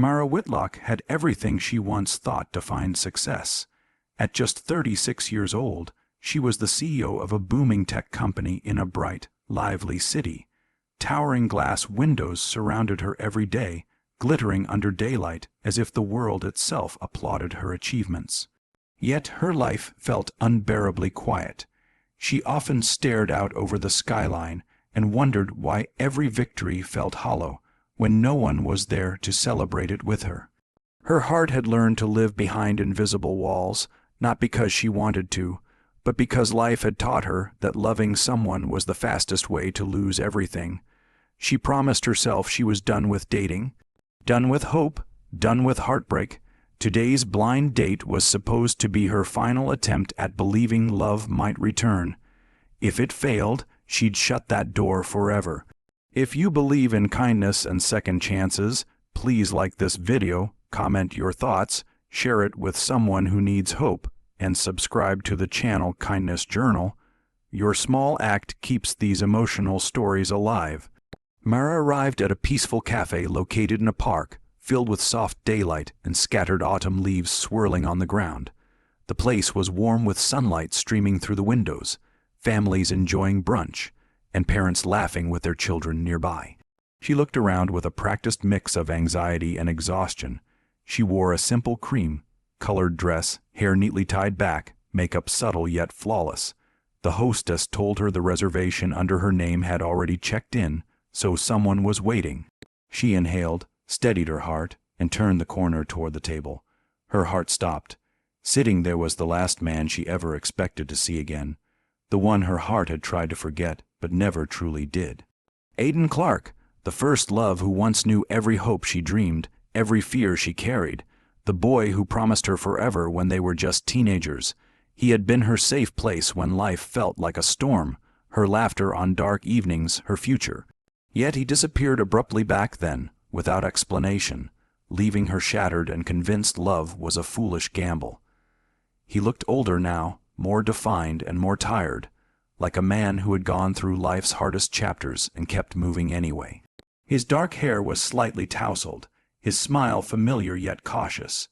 Mara Whitlock had everything she once thought defined success. At just 36 years old, she was the CEO of a booming tech company in a bright, lively city. Towering glass windows surrounded her every day, glittering under daylight as if the world itself applauded her achievements. Yet her life felt unbearably quiet. She often stared out over the skyline and wondered why every victory felt hollow when no one was there to celebrate it with her. Her heart had learned to live behind invisible walls, not because she wanted to, but because life had taught her that loving someone was the fastest way to lose everything. She promised herself she was done with dating, done with hope, done with heartbreak. Today's blind date was supposed to be her final attempt at believing love might return. If it failed, she'd shut that door forever. If you believe in kindness and second chances, please like this video, comment your thoughts, share it with someone who needs hope, and subscribe to the channel Kindness Journal. Your small act keeps these emotional stories alive. Mara arrived at a peaceful cafe located in a park, filled with soft daylight and scattered autumn leaves swirling on the ground. The place was warm with sunlight streaming through the windows, families enjoying brunch, and parents laughing with their children nearby. She looked around with a practiced mix of anxiety and exhaustion. She wore a simple cream-colored dress, hair neatly tied back, makeup subtle yet flawless. The hostess told her the reservation under her name had already checked in, so someone was waiting. She inhaled, steadied her heart, and turned the corner toward the table. Her heart stopped. Sitting there was the last man she ever expected to see again, the one her heart had tried to forget but never truly did. Aidan Clark, the first love who once knew every hope she dreamed, every fear she carried, the boy who promised her forever when they were just teenagers. He had been her safe place when life felt like a storm, her laughter on dark evenings, her future. Yet he disappeared abruptly back then, without explanation, leaving her shattered and convinced love was a foolish gamble. He looked older now, more defined and more tired, like a man who had gone through life's hardest chapters and kept moving anyway. His dark hair was slightly tousled, his smile familiar yet cautious.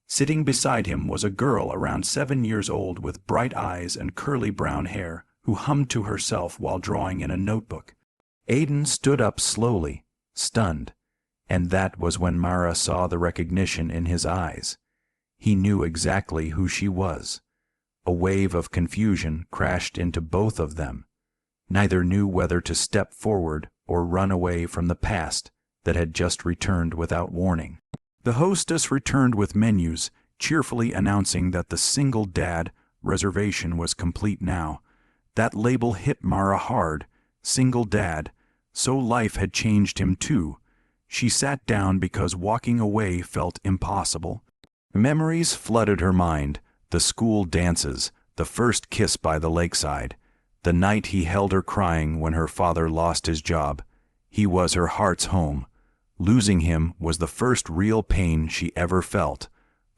Sitting beside him was a girl around 7 years old with bright eyes and curly brown hair, who hummed to herself while drawing in a notebook. Aidan stood up slowly, stunned, and that was when Mara saw the recognition in his eyes. He knew exactly who she was. A wave of confusion crashed into both of them. Neither knew whether to step forward or run away from the past that had just returned without warning. The hostess returned with menus, cheerfully announcing that the single dad reservation was complete now. That label hit Mara hard. Single dad. So life had changed him too. She sat down because walking away felt impossible. Memories flooded her mind. The school dances, the first kiss by the lakeside, the night he held her crying when her father lost his job. He was her heart's home. Losing him was the first real pain she ever felt,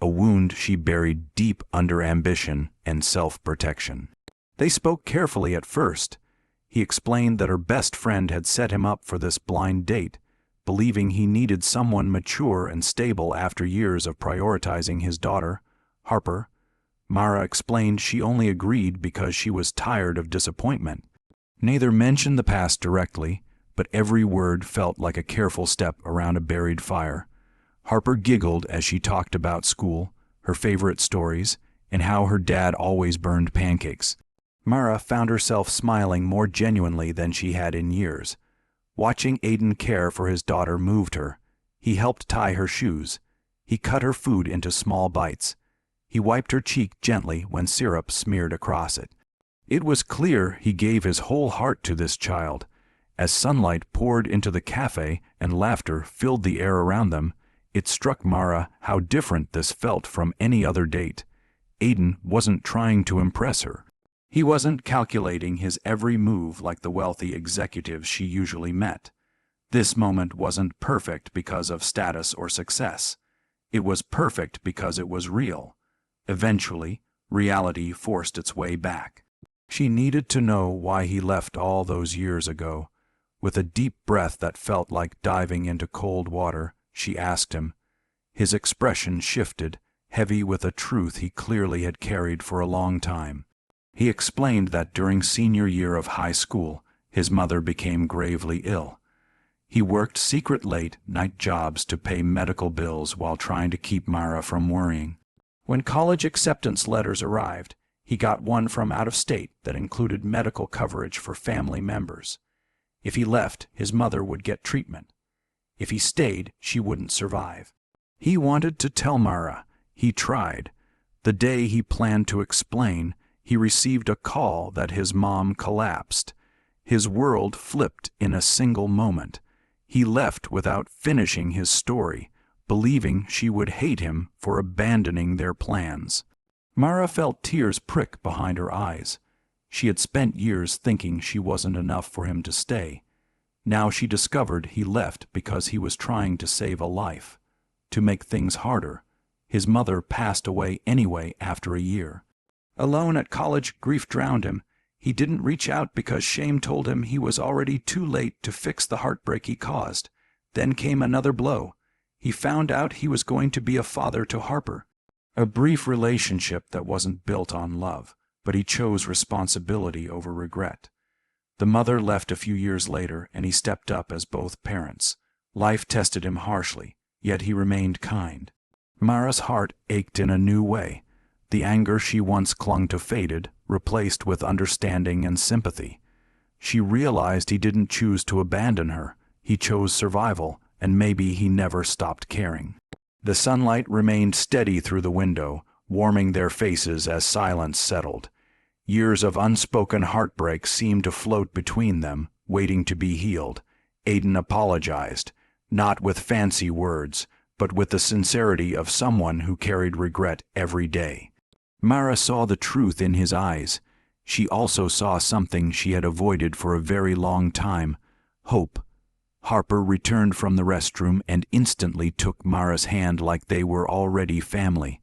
a wound she buried deep under ambition and self-protection. They spoke carefully at first. He explained that her best friend had set him up for this blind date, believing he needed someone mature and stable after years of prioritizing his daughter, Harper. Mara explained she only agreed because she was tired of disappointment. Neither mentioned the past directly, but every word felt like a careful step around a buried fire. Harper giggled as she talked about school, her favorite stories, and how her dad always burned pancakes. Mara found herself smiling more genuinely than she had in years. Watching Aidan care for his daughter moved her. He helped tie her shoes. He cut her food into small bites. He wiped her cheek gently when syrup smeared across it. It was clear he gave his whole heart to this child. As sunlight poured into the cafe and laughter filled the air around them, it struck Mara how different this felt from any other date. Aidan wasn't trying to impress her. He wasn't calculating his every move like the wealthy executives she usually met. This moment wasn't perfect because of status or success. It was perfect because it was real. Eventually, reality forced its way back. She needed to know why he left all those years ago. With a deep breath that felt like diving into cold water, she asked him, His expression shifted, heavy with a truth he clearly had carried for a long time. He explained that during senior year of high school, his mother became gravely ill. He worked secret late-night jobs to pay medical bills while trying to keep Mara from worrying. When college acceptance letters arrived, he got one from out of state that included medical coverage for family members. If he left, his mother would get treatment. If he stayed, she wouldn't survive. He wanted to tell Mara. He tried. The day he planned to explain, he received a call that his mom collapsed. His world flipped in a single moment. He left without finishing his story, believing she would hate him for abandoning their plans. Mara felt tears prick behind her eyes. She had spent years thinking she wasn't enough for him to stay. Now she discovered he left because he was trying to save a life. To make things harder, his mother passed away anyway after a year. Alone at college, grief drowned him. He didn't reach out because shame told him he was already too late to fix the heartbreak he caused. Then came another blow. He found out he was going to be a father to Harper. A brief relationship that wasn't built on love, but he chose responsibility over regret. The mother left a few years later, and he stepped up as both parents. Life tested him harshly, yet he remained kind. Mara's heart ached in a new way. The anger she once clung to faded, replaced with understanding and sympathy. She realized he didn't choose to abandon her. He chose survival, and maybe he never stopped caring. The sunlight remained steady through the window, warming their faces as silence settled. Years of unspoken heartbreak seemed to float between them, waiting to be healed. Aiden apologized, not with fancy words, but with the sincerity of someone who carried regret every day. Mara saw the truth in his eyes. She also saw something she had avoided for a very long time: hope. Harper returned from the restroom and instantly took Mara's hand like they were already family.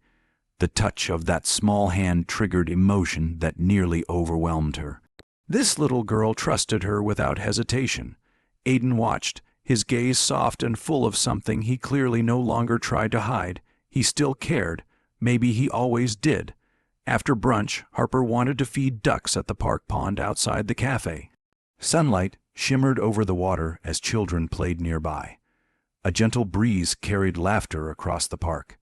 The touch of that small hand triggered emotion that nearly overwhelmed her. This little girl trusted her without hesitation. Aiden watched, his gaze soft and full of something he clearly no longer tried to hide. He still cared. Maybe he always did. After brunch, Harper wanted to feed ducks at the park pond outside the cafe. Sunlight shimmered over the water as children played nearby. A gentle breeze carried laughter across the park.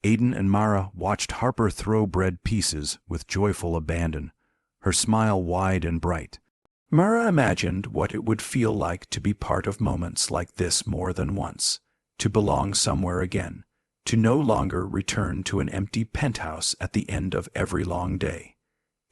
Aiden and Mara watched Harper throw bread pieces with joyful abandon, her smile wide and bright. Mara imagined what it would feel like to be part of moments like this more than once, to belong somewhere again, to no longer return to an empty penthouse at the end of every long day.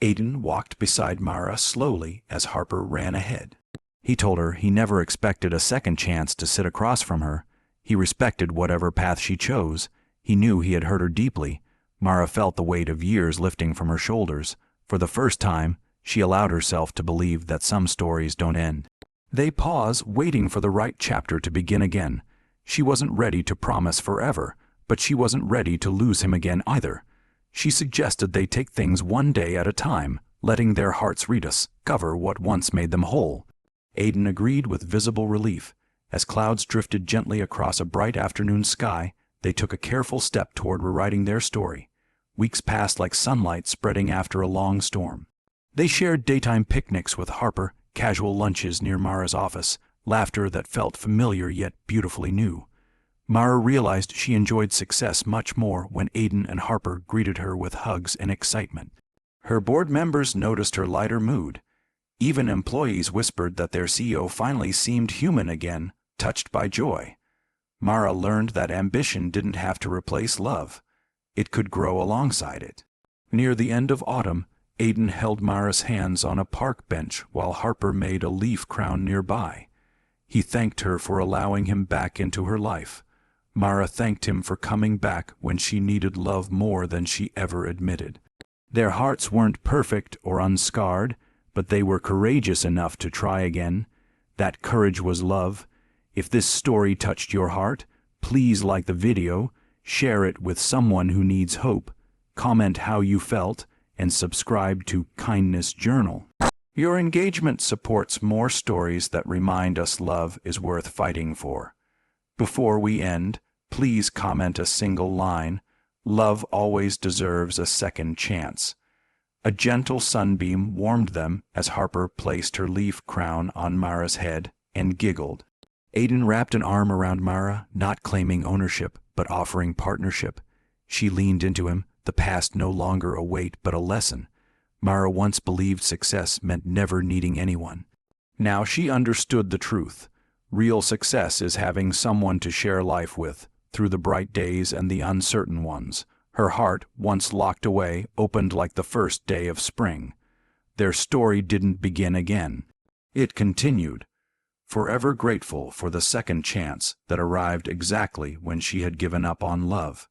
Aiden walked beside Mara slowly as Harper ran ahead. He told her he never expected a second chance to sit across from her. He respected whatever path she chose. He knew he had hurt her deeply. Mara felt the weight of years lifting from her shoulders. For the first time, she allowed herself to believe that some stories don't end. They pause, waiting for the right chapter to begin again. She wasn't ready to promise forever, but she wasn't ready to lose him again either. She suggested they take things one day at a time, letting their hearts rediscover what once made them whole. Aiden agreed with visible relief. As clouds drifted gently across a bright afternoon sky, they took a careful step toward rewriting their story. Weeks passed like sunlight spreading after a long storm. They shared daytime picnics with Harper, casual lunches near Mara's office, laughter that felt familiar yet beautifully new. Mara realized she enjoyed success much more when Aiden and Harper greeted her with hugs and excitement. Her board members noticed her lighter mood. Even employees whispered that their CEO finally seemed human again, touched by joy. Mara learned that ambition didn't have to replace love. It could grow alongside it. Near the end of autumn, Aiden held Mara's hands on a park bench while Harper made a leaf crown nearby. He thanked her for allowing him back into her life. Mara thanked him for coming back when she needed love more than she ever admitted. Their hearts weren't perfect or unscarred, but they were courageous enough to try again. That courage was love. If this story touched your heart, please like the video, share it with someone who needs hope, comment how you felt, and subscribe to Kindness Journal. Your engagement supports more stories that remind us love is worth fighting for. Before we end, Please comment a single line. Love always deserves a second chance. A gentle sunbeam warmed them as Harper placed her leaf crown on Mara's head and giggled. Aiden wrapped an arm around Mara, not claiming ownership, but offering partnership. She leaned into him, the past no longer a weight but a lesson. Mara once believed success meant never needing anyone. Now she understood the truth. Real success is having someone to share life with, through the bright days and the uncertain ones. Her heart, once locked away, opened like the first day of spring. Their story didn't begin again. It continued, forever grateful for the second chance that arrived exactly when she had given up on love.